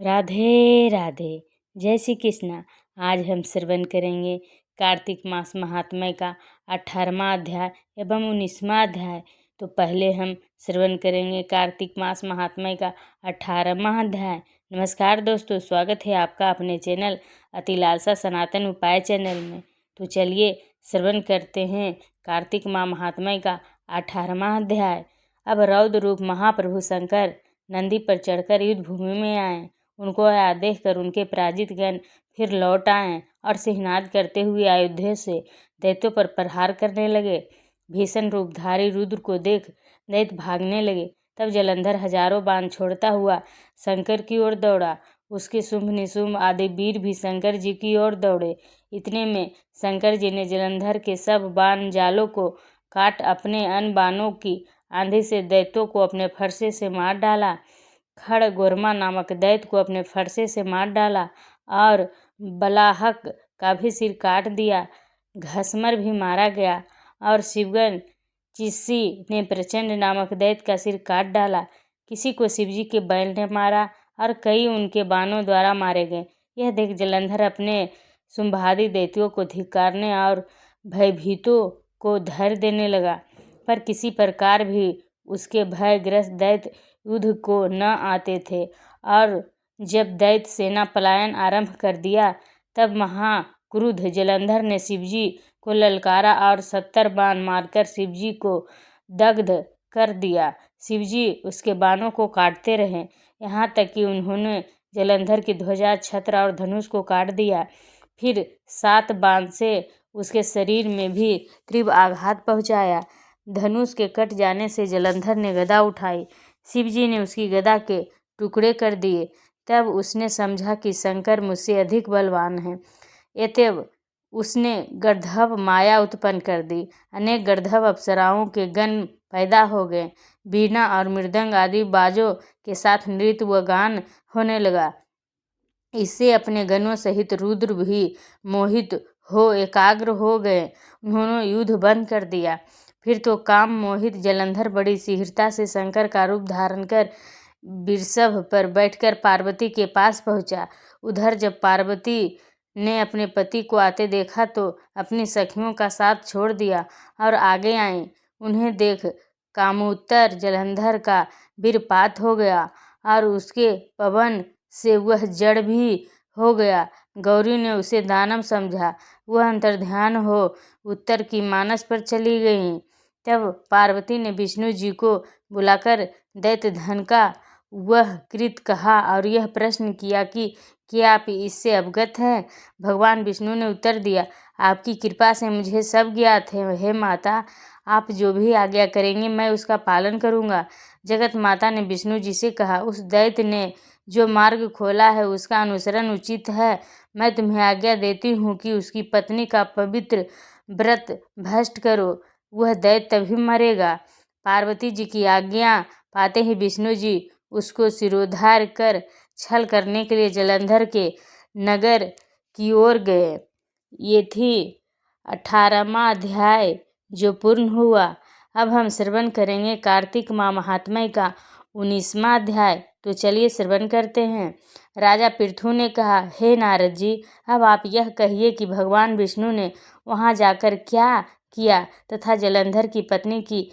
राधे राधे। जय श्री कृष्णा। आज हम श्रवण करेंगे कार्तिक मास महात्म्य का 18वां अध्याय एवं 19वां अध्याय। तो पहले हम श्रवण करेंगे कार्तिक मास महात्म्य का 18वां अध्याय। नमस्कार दोस्तों, स्वागत है आपका अपने चैनल अति लालसा सनातन उपाय चैनल में। तो चलिए श्रवण करते हैं कार्तिक माह महात्म्य का 18वां अध्याय। अब रौद्र रूप महाप्रभु शंकर नंदी पर चढ़कर युद्ध भूमि में आए। उनको आया देखकर उनके पराजित गण फिर लौट आए और सिंहनाद करते हुए अयोध्या से दैत्यों पर प्रहार करने लगे। भीषण रूपधारी रुद्र को देख दैत्य भागने लगे। तब जलंधर हजारों बाण छोड़ता हुआ शंकर की ओर दौड़ा। उसके शुंभ निशुंभ आदि वीर भी शंकर जी की ओर दौड़े। इतने में शंकर जी ने जलंधर के सब बाण जालों को काट अपने अन्य बाणों की आंधी से दैत्यों को अपने फरसे से मार डाला। खड़गोरमा नामक दैत्य को अपने फरसे से मार डाला और बलाहक का भी सिर काट दिया। घसमर भी मारा गया और शिवगन चिस्सी ने प्रचंड नामक दैत्य का सिर काट डाला। किसी को शिवजी के बैल ने मारा और कई उनके बाणों द्वारा मारे गए। यह देख जलंधर अपने शुंभादि दैत्यों को धिक्कारने और भयभीतों को धैर्य देने लगा, पर किसी प्रकार भी उसके भयग्रस्त दैत्य युद्ध को न आते थे। और जब दैत्य सेना पलायन आरंभ कर दिया, तब महाक्रुद्ध जलंधर ने शिवजी को ललकारा और 70 बाण मारकर शिवजी को दग्ध कर दिया। शिवजी उसके बाणों को काटते रहे, यहाँ तक कि उन्होंने जलंधर की ध्वजा, छत्र और धनुष को काट दिया। फिर 7 बाण से उसके शरीर में भी तीव्र आघात पहुँचाया। धनुष के कट जाने से जलंधर ने गदा उठाई। शिवजी ने उसकी गदा के टुकड़े कर दिए। तब उसने समझा कि शंकर मुझसे अधिक बलवान है। अतएव उसने गर्दभ माया उत्पन्न कर दी। अनेक गर्दभ अप्सराओं के गण पैदा हो गए। वीणा और मृदंग आदि बाजों के साथ नृत्य व गान होने लगा। इससे अपने गणों सहित रुद्र भी मोहित हो एकाग्र हो गए। उन्होंने युद्ध बंद कर दिया। फिर तो काम मोहित जलंधर बड़ी शीघ्रता से शंकर का रूप धारण कर वृषभ पर बैठकर पार्वती के पास पहुंचा। उधर जब पार्वती ने अपने पति को आते देखा तो अपनी सखियों का साथ छोड़ दिया और आगे आई। उन्हें देख कामोत्तर जलंधर का वीरपात हो गया और उसके पवन से वह जड़ भी हो गया। गौरी ने उसे दानव समझा। वह अंतर्ध्यान हो उत्तर की मानस पर चली गई। तब पार्वती ने विष्णु जी को बुलाकर दैत्य धन का वह कृत कहा और यह प्रश्न किया कि क्या आप इससे अवगत हैं। भगवान विष्णु ने उत्तर दिया, आपकी कृपा से मुझे सब ज्ञात है। हे माता, आप जो भी आज्ञा करेंगे मैं उसका पालन करूंगा। जगत माता ने विष्णु जी से कहा, उस दैत्य ने जो मार्ग खोला है उसका अनुसरण उचित है। मैं तुम्हें आज्ञा देती हूँ कि उसकी पत्नी का पवित्र व्रत भ्रष्ट करो, वह दैत्य तभी मरेगा। पार्वती जी की आज्ञा पाते ही विष्णु जी उसको सिरोधार्य कर छल करने के लिए जलंधर के नगर की ओर गए। ये थी 18वां अध्याय जो पूर्ण हुआ। अब हम श्रवण करेंगे कार्तिक माह महात्म्य का 19वां अध्याय। तो चलिए श्रवण करते हैं। राजा पृथु ने कहा, हे नारद जी, अब आप यह कहिए कि भगवान विष्णु ने वहां जाकर क्या किया तथा जलंधर की पत्नी की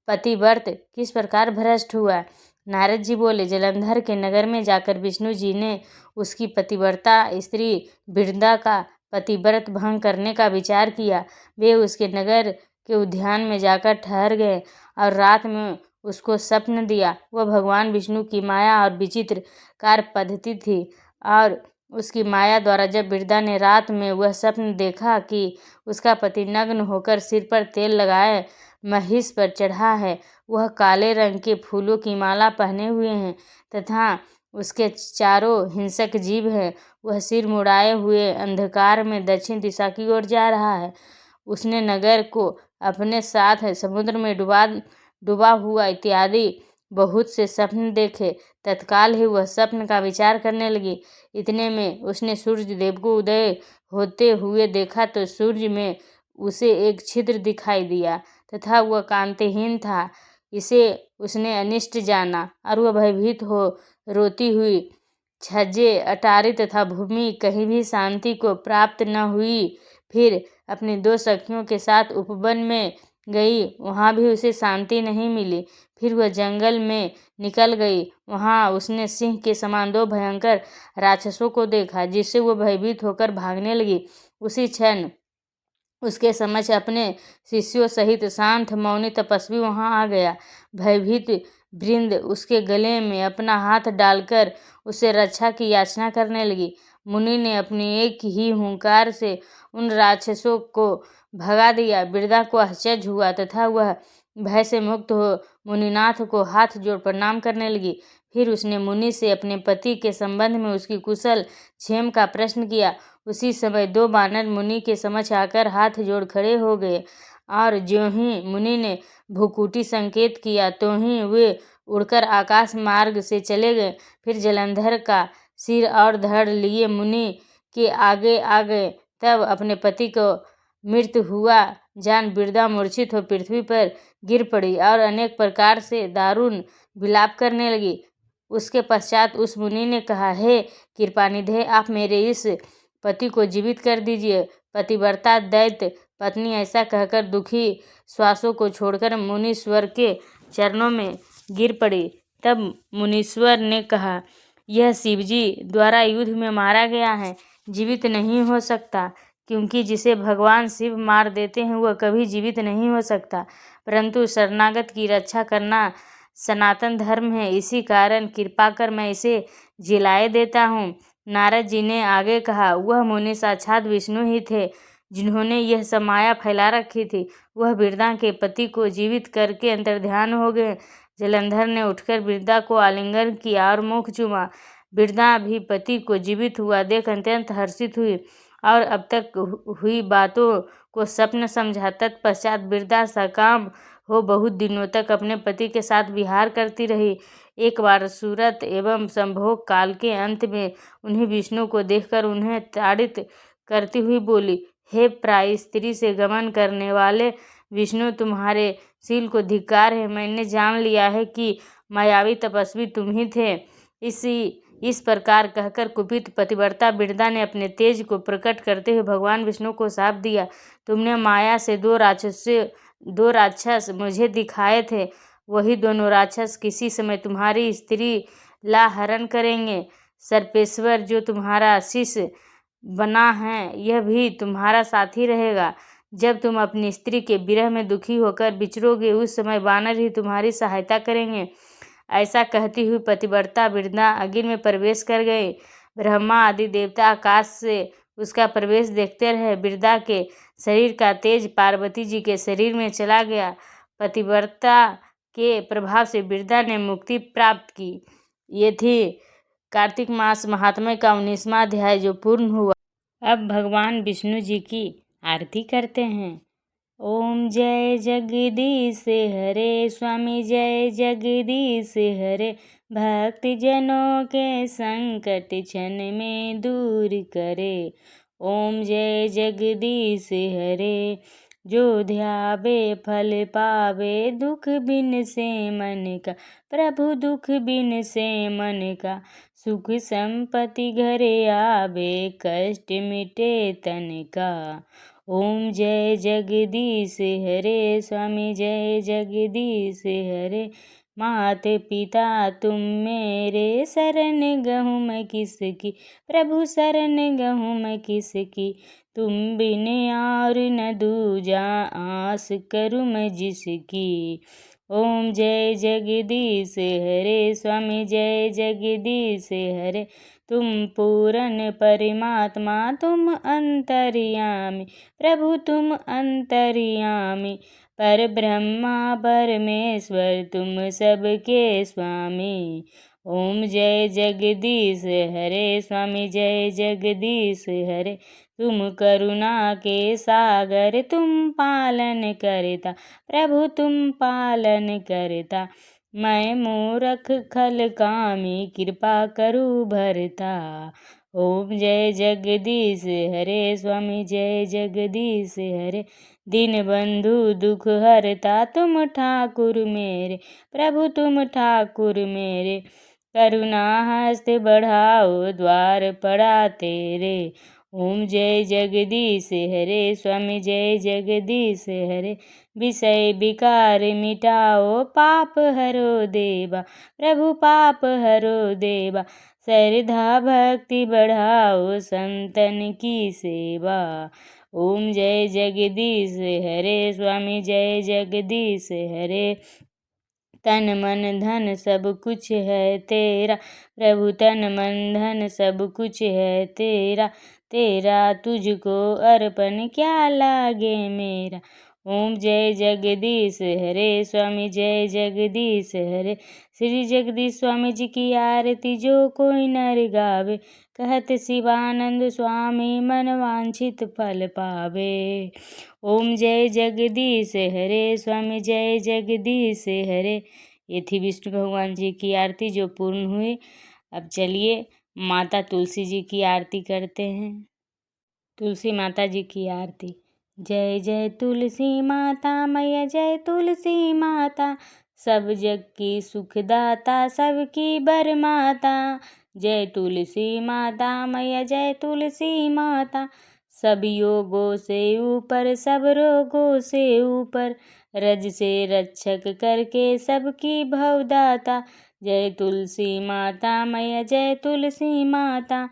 पतिव्रत किस प्रकार भ्रष्ट हुआ। नारद जी बोले, जलंधर के नगर में जाकर विष्णु जी ने उसकी पतिव्रता स्त्री वृंदा का पतिव्रत भंग करने का विचार किया। वे उसके नगर के उद्यान में जाकर ठहर गए और रात में उसको स्वप्न दिया। वह भगवान विष्णु की माया और विचित्र कार्य पद्धति थी। और उसकी माया द्वारा जब वृंदा ने रात में वह स्वप्न देखा कि उसका पति नग्न होकर सिर पर तेल लगाए महिष पर चढ़ा है, वह काले रंग के फूलों की माला पहने हुए हैं तथा उसके चारों हिंसक जीव हैं, वह सिर मुड़ाए हुए अंधकार में दक्षिण दिशा की ओर जा रहा है। उसने नगर को अपने साथ समुद्र में डूबा हुआ इत्यादि बहुत से स्वप्न देखे। तत्काल ही वह स्वप्न का विचार करने लगी। इतने में उसने सूर्य देव को उदय होते हुए देखा तो सूर्य में उसे एक छिद्र दिखाई दिया तथा वह कांतिहीन था। इसे उसने अनिष्ट जाना और वह भयभीत हो रोती हुई छज्जे, अटारी तथा भूमि कहीं भी शांति को प्राप्त न हुई। फिर अपनी 2 सखियों के साथ उपवन में गई, वहाँ भी उसे शांति नहीं मिली। फिर वह जंगल में निकल गई, वहाँ उसने सिंह के समान 2 भयंकर राक्षसों को देखा, जिससे वह भयभीत होकर भागने लगी। उसी क्षण उसके समक्ष अपने शिष्यों सहित शांत मौनी तपस्वी वहां आ गया। भयभीत वृंद उसके गले में अपना हाथ डालकर उससे रक्षा की याचना करने लगी। मुनि ने अपनी एक ही हुंकार से उन राक्षसों को भगा दिया। वृंदा को आश्चर्य हुआ तथा वह भय से मुक्त हो मुनिनाथ को हाथ जोड़ प्रणाम करने लगी। फिर उसने मुनि से अपने पति के संबंध में उसकी कुशल क्षेम का प्रश्न किया। उसी समय 2 बानर मुनि के समक्ष आकर हाथ जोड़ खड़े हो गए, और ज्यों ही मुनि ने भ्रुकुटी संकेत किया, त्यों ही वे उड़कर आकाश मार्ग से चले गए। फिर जलंधर का सिर और धड़ लिए मुनि के आगे आ गए। तब अपने पति को मृत्यु हुआ जान वृंदा मूर्छित हो पृथ्वी पर गिर पड़ी और अनेक प्रकार से दारुण विलाप करने लगी। उसके पश्चात उस मुनि ने कहा, हे कृपानिधे, आप मेरे इस पति को जीवित कर दीजिए। पतिव्रता दैत्य पत्नी ऐसा कहकर दुखी श्वासों को छोड़कर मुनीश्वर के चरणों में गिर पड़ी। तब मुनीश्वर ने कहा, यह शिवजी द्वारा युद्ध में मारा गया है, जीवित नहीं हो सकता, क्योंकि जिसे भगवान शिव मार देते हैं वह कभी जीवित नहीं हो सकता। परंतु शरणागत की रक्षा करना सनातन धर्म है, इसी कारण कृपा कर मैं इसे जिलाए देता हूँ। नारद जी ने आगे कहा, वह मुनि साक्षात विष्णु ही थे, जिन्होंने यह सब माया फैला रखी थी। वह वृंदा के पति को जीवित करके अंतर्ध्यान हो गए। जलंधर ने उठकर वृंदा को आलिंगन किया और मुख चूमा। वृंदा भी पति को जीवित हुआ देख अत्यंत हर्षित हुई और अब तक हुई बातों को स्वप्न समझा। तत्पश्चात वृंदा सकाम हो बहुत दिनों तक अपने पति के साथ विहार करती रही। एक बार सूरत एवं संभोग काल के अंत में उन्हें विष्णु को देखकर उन्हें ताड़ित करती हुई बोली, हे प्राय स्त्री से गमन करने वाले विष्णु, तुम्हारे शील को धिक्कार है। मैंने जान लिया है कि मायावी तपस्वी तुम ही थे। इस प्रकार कहकर कुपित पतिव्रता वृंदा ने अपने तेज को प्रकट करते हुए भगवान विष्णु को शाप दिया, तुमने माया से 2 राक्षस मुझे दिखाए थे, वही दोनों राक्षस किसी समय तुम्हारी स्त्री ला हरण करेंगे। सर्पेश्वर जो तुम्हारा शिष्य बना है, यह भी तुम्हारा साथी रहेगा। जब तुम अपनी स्त्री के विरह में दुखी होकर बिछड़ोगे, उस समय वानर ही तुम्हारी सहायता करेंगे। ऐसा कहती हुई पतिव्रता वृंदा अग्नि में प्रवेश कर गई। ब्रह्मा आदि देवता आकाश से उसका प्रवेश देखते रहे। वृंदा के शरीर का तेज पार्वती जी के शरीर में चला गया। पतिव्रता के प्रभाव से वृंदा ने मुक्ति प्राप्त की। ये थी कार्तिक मास महात्म्य का 19वां अध्याय जो पूर्ण हुआ। अब भगवान विष्णु जी की आरती करते हैं। ओम जय जगदीश हरे, स्वामी जय जगदीश हरे, भक्त जनों के संकट क्षण में दूर करे। ओम जय जगदीश हरे, जो ध्यावे फल पावे, दुख बिन से मन का, प्रभु दुख बिन से मन का, सुख संपत्ति घरे आवे, कष्ट मिटे तन का। ओम जय जगदीश हरे, स्वामी जय जगदीश हरे, मात पिता तुम मेरे, शरण गहूँ मैं किसकी, प्रभु शरण गहूँ मैं किसकी, तुम बिन और न दूजा, आस करूँ मैं जिसकी। ओम जय जगदीश हरे, स्वामी जय जगदीश हरे, तुम पूर्ण परमात्मा, तुम अंतर्यामी, प्रभु तुम अंतर्यामी, पर ब्रह्मा परमेश्वर तुम सबके स्वामी। ओम जय जगदीश हरे, स्वामी जय जगदीश हरे, तुम करुणा के सागर, तुम पालन करता, प्रभु तुम पालन करता, मैं मूरख खल कामी, कृपा करू भरता। ओम जय जगदीश हरे, स्वामी जय जगदीश हरे, दीन बंधु दुख हरता, तुम ठाकुर मेरे, प्रभु तुम ठाकुर मेरे, करुणा हस्त बढ़ाओ द्वार पड़ा तेरे। ओम जय जगदीश हरे स्वामी जय जगदीश हरे। विषय विकार मिटाओ पाप हरो देवा, प्रभु पाप हरो देवा। श्रद्धा भक्ति बढ़ाओ संतन की सेवा। ओम जय जगदीश हरे स्वामी जय जगदीश हरे। तन मन धन सब कुछ है तेरा, प्रभु तन मन धन सब कुछ है तेरा। तेरा तुझको अर्पण क्या लागे मेरा। ओम जय जगदीश हरे स्वामी जय जगदीश हरे। श्री जगदीश स्वामी जी की आरती जो कोई नर गावे, कहत शिवानंद स्वामी मन वांछित फल पावे। ओम जय जगदीश हरे स्वामी जय जगदीश हरे। ये थी विष्णु भगवान जी की आरती जो पूर्ण हुई। अब चलिए माता तुलसी जी की आरती करते हैं। तुलसी माता जी की आरती। जय जय तुलसी माता मैया जय तुलसी माता, सब जग की सुखदाता सबकी बरमाता। जय तुलसी माता मैया जय तुलसी माता, सब योगों से ऊपर सब रोगों से ऊपर, रज से रक्षक करके सबकी भवदाता। जय तुलसी माता मैया जय तुलसी माता।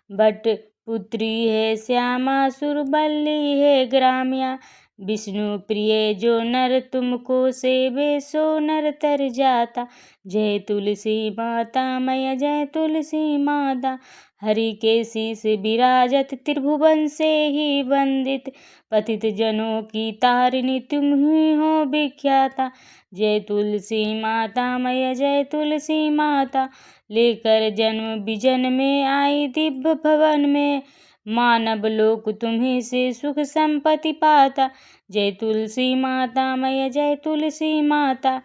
बट पुत्री है श्यामा सुरबल्ली है ग्राम्या, विष्णु प्रिय जो नर तुमको सेवे सो नर तर जाता। जय तुलसी माता मैया जय तुलसी माता। हरि के शीस विराजत त्रिभुवन से ही वंदित, पतित जनों की तारिणी तुम ही हो विख्याता। जय तुलसी माता मैया जय तुलसी माता। लेकर जन्म विजन में आई दिव्य भवन में, मानव लोक तुम्ही से सुख संपत्ति पाता। जय तुलसी माता मैया जय तुलसी माता।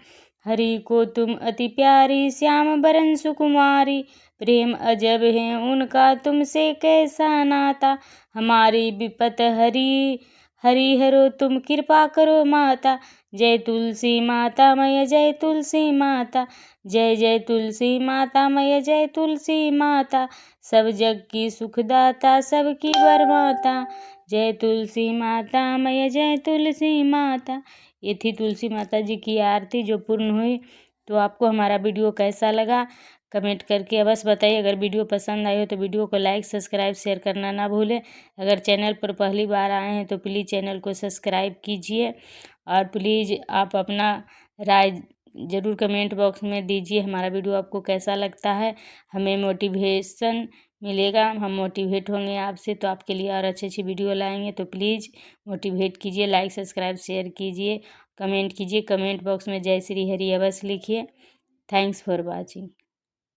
हरि को तुम अति प्यारी श्याम बरन सुकुमारी, प्रेम अजब है उनका तुमसे कैसा नाता। हमारी विपत हरि हरि हरो तुम कृपा करो माता। जय तुलसी माता मैया जय तुलसी माता। जय जय तुलसी माता मैया जय तुलसी माता, सब जग की सुखदाता सबकी बरमाता। जय तुलसी माता मैया जय तुलसी माता। ये थी तुलसी माता जी की आरती जो पूर्ण हुई। तो आपको हमारा वीडियो कैसा लगा कमेंट करके अवश्य बताइए। अगर वीडियो पसंद आई हो तो वीडियो को लाइक सब्सक्राइब शेयर करना ना भूलें। अगर चैनल पर पहली बार आए हैं तो प्लीज़ चैनल को सब्सक्राइब कीजिए, और प्लीज़ आप अपना राय ज़रूर कमेंट बॉक्स में दीजिए। हमारा वीडियो आपको कैसा लगता है, हमें मोटिवेशन मिलेगा, हम मोटिवेट होंगे आपसे, तो आपके लिए और अच्छी अच्छी वीडियो लाएंगे। तो प्लीज़ मोटिवेट कीजिए, लाइक सब्सक्राइब शेयर कीजिए, कमेंट कीजिए। कमेंट बॉक्स में जय श्री हरि अवश्य लिखिए। Thanks for watching.